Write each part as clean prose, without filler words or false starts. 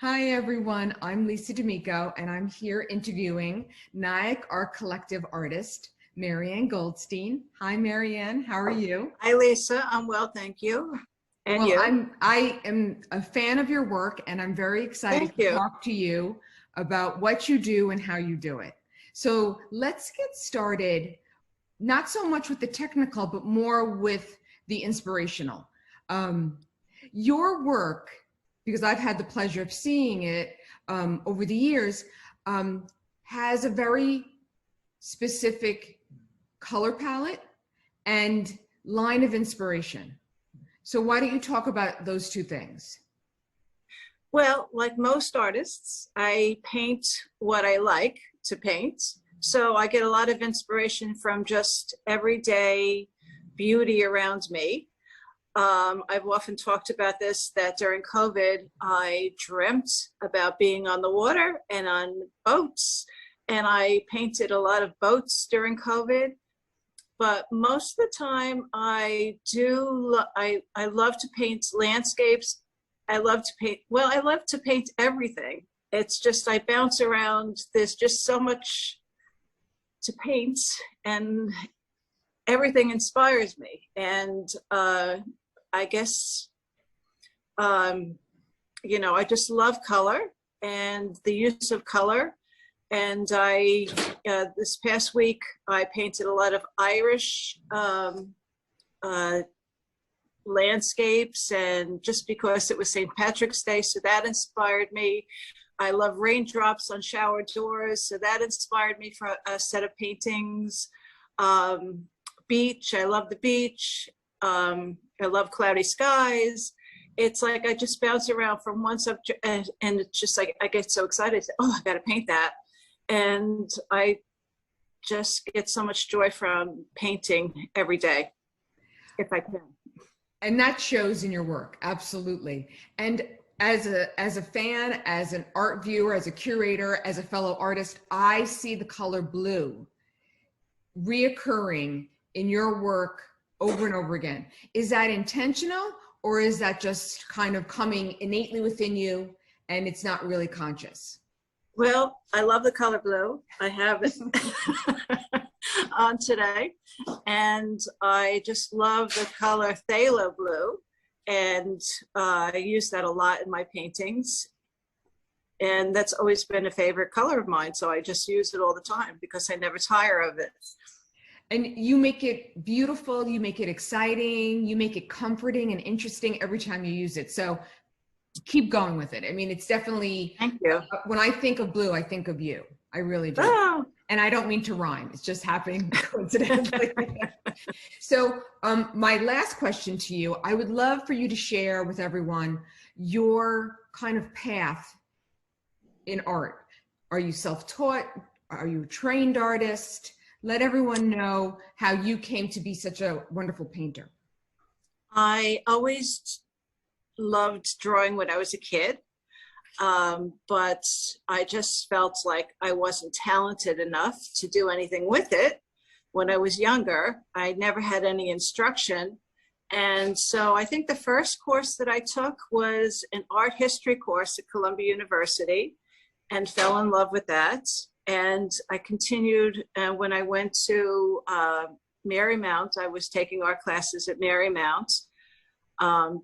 Hi, everyone. I'm Lisa D'Amico, and I'm here interviewing Nyack Art Collective artist, Marianne Goldstein. Hi, Marianne. How are you? Hi, Lisa. I'm well, thank you. And Well, you? I am a fan of your work, and I'm very excited Thank to you. talk to you about what you do and how you do it. So let's get started, not so much with the technical, but more with the inspirational. Um, your work, because I've had the pleasure of seeing it over the years, um, has a very specific color palette and line of inspiration. So why don't you talk about those two things? Well, like most artists, I paint what I like to paint. So I get a lot of inspiration from just everyday beauty around me. I've often talked about this, that during COVID, I dreamt about being on the water and on boats. And I painted a lot of boats during COVID. But most of the time I love to paint landscapes. I love to paint everything. It's just I bounce around. There's just so much to paint, and everything inspires me. And I guess I just love color and the use of color. And this past week, I painted a lot of Irish uh, landscapes, and just because it was St. Patrick's Day, so that inspired me. I love raindrops on shower doors, so that inspired me for a set of paintings. Beach, I love the beach. I love cloudy skies. It's like I just bounce around from one subject, and it's just like I get so excited. Oh, I got to paint that. And I just get so much joy from painting every day, if I can. And that shows in your work, absolutely. And as a fan, as an art viewer, as a curator, as a fellow artist, I see the color blue reoccurring in your work over and over again. Is that intentional, or is that just kind of coming innately within you and it's not really conscious? Well, I love the color blue. I have it on today. And I just love the color phthalo blue. And I use that a lot in my paintings. And that's always been a favorite color of mine. So I just use it all the time because I never tire of it. And you make it beautiful, you make it exciting, you make it comforting and interesting every time you use it. So keep going with it. I mean, it's definitely, Thank you. when I think of blue, I think of you. I really do. Oh. And I don't mean to rhyme. It's just happening coincidentally. So my last question to you, I would love for you to share with everyone your kind of path in art. Are you self-taught? Are you a trained artist? Let everyone know how you came to be such a wonderful painter. I always loved drawing when I was a kid, but I just felt like I wasn't talented enough to do anything with it. When I was younger, I never had any instruction. And so I think the first course that I took was an art history course at Columbia University, and fell in love with that. And I continued when I went to Marymount. I was taking art classes at Marymount,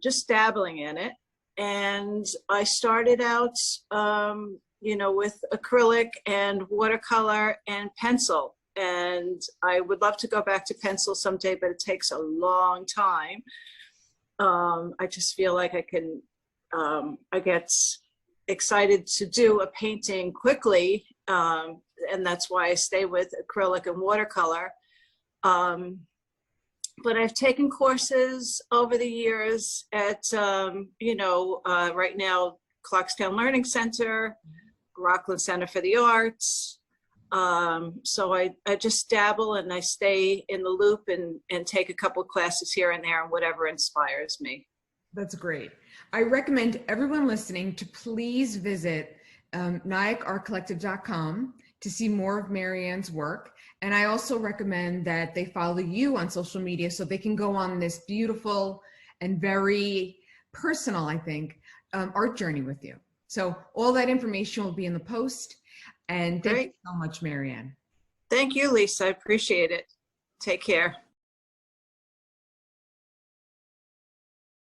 just dabbling in it. And I started out, with acrylic and watercolor and pencil. And I would love to go back to pencil someday, but it takes a long time. I just feel like I get excited to do a painting quickly. And that's why I stay with acrylic and watercolor. But I've taken courses over the years at, right now, Clarkstown Learning Center, Rockland Center for the Arts. So I just dabble and I stay in the loop and take a couple of classes here and there and whatever inspires me. That's great. I recommend everyone listening to please visit NyackArtCollective.com to see more of Marianne's work. And I also recommend that they follow you on social media so they can go on this beautiful and very personal, I think, art journey with you. So all that information will be in the post. And thank you Great. so much, Marianne. Thank you, Lisa. I appreciate it. Take care.